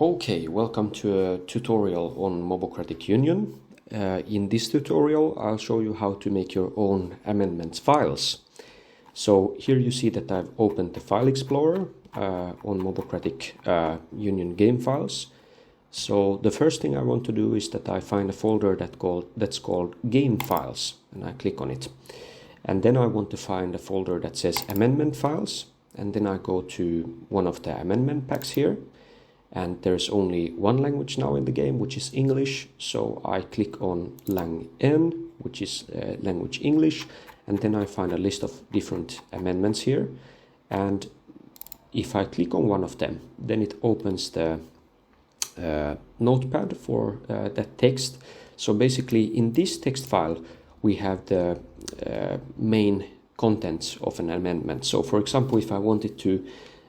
Okay, welcome to a tutorial on Mobocratic Union. In this tutorial, I'll show you how to make your own amendments files. So here you see that I've opened the File Explorer on Mobocratic Union game files. So the first thing I want to do is that I find a folder that's called game files, and I click on it. And then I want to find a folder that says amendment files, and then I go to one of the amendment packs here. And there's only one language now in the game, which is English. So I click on lang N, which is language English. And then I find a list of different amendments here. And if I click on one of them, then it opens the notepad for that text. So basically in this text file, we have the main contents of an amendment. So for example, if I wanted to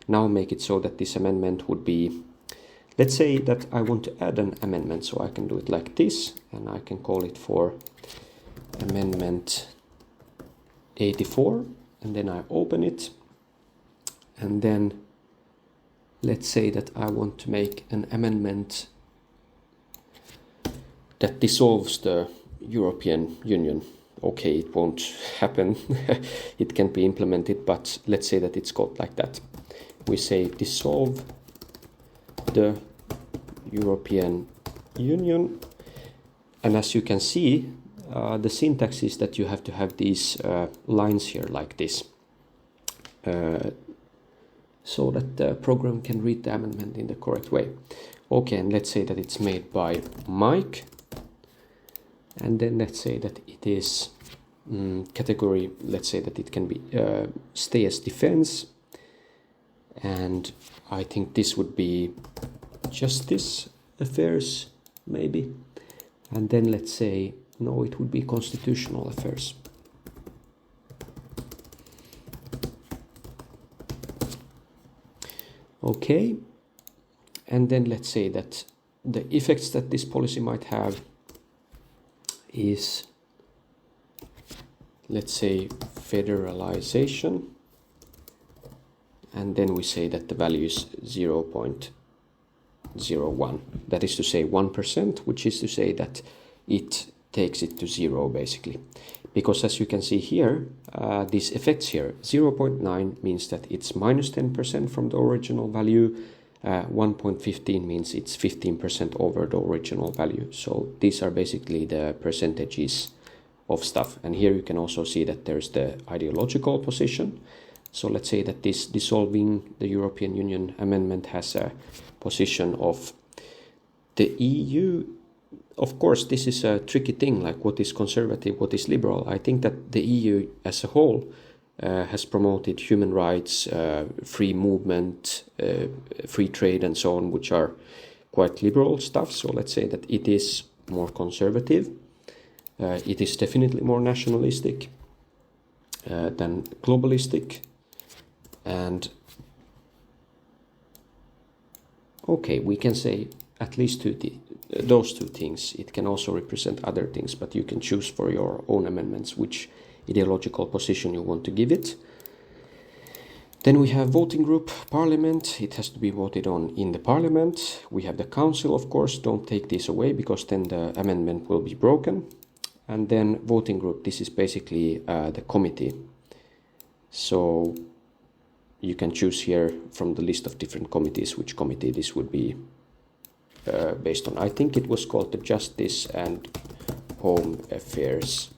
now make it so that this amendment would be, let's say that I want to add an amendment, so I can do it like this, and I can call it for amendment 84, and then I open it, and then let's say that I want to make an amendment that dissolves the European Union. Okay, it won't happen, it can be implemented, but let's say that it's called like that. We say dissolve the European Union, and as you can see, the syntax is that you have to have these lines here like this, so that the program can read the amendment in the correct way. Okay, and let's say that it's made by Mike, and then let's say that it is category, let's say that it can be stay as defense, and I think this would be justice affairs maybe, and then let's say no, it would be constitutional affairs. Okay, and then let's say that the effects that this policy might have is, let's say, federalization, and then we say that the value is 0.01. That is to say 1%, which is to say that it takes it to zero basically. Because as you can see here, these effects here, 0.9 means that it's minus 10% from the original value, 1.15 means it's 15% over the original value. So these are basically the percentages of stuff. And here you can also see that there's the ideological position. So let's say that this dissolving the European Union amendment has a position of the EU. Of course, this is a tricky thing, like what is conservative, what is liberal. I think that the EU as a whole has promoted human rights, free movement, free trade and so on, which are quite liberal stuff. So let's say that it is more conservative. It is definitely more nationalistic than globalistic. And okay, we can say at least those two things. It can also represent other things, but you can choose for your own amendments which ideological position you want to give it. Then we have voting group, parliament. It has to be voted on in the parliament. We have the council, of course. Don't take this away because then the amendment will be broken. And then voting group, this is basically the committee. So you can choose here from the list of different committees which committee this would be based on. I think it was called the Justice and Home Affairs.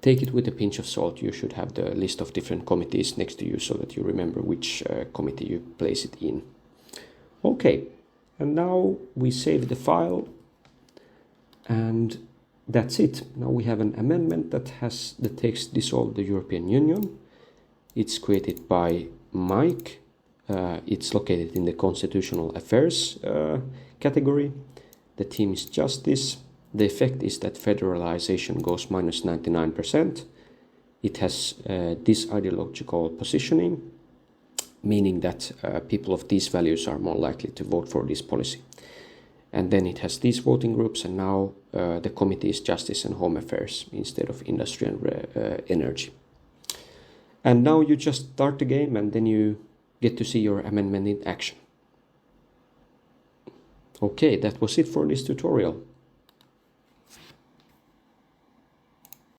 Take it with a pinch of salt. You should have the list of different committees next to you so that you remember which committee you place it in. Okay, and now we save the file, and that's it. Now we have an amendment that has the text dissolve the European Union. It's created by Mike. It's located in the Constitutional Affairs category. The theme is Justice. The effect is that federalization goes minus 99%. It has this ideological positioning, meaning that people of these values are more likely to vote for this policy. And then it has these voting groups, and now the committee is Justice and Home Affairs instead of Industry and Energy. And now you just start the game, and then you get to see your amendment in action. Okay, that was it for this tutorial.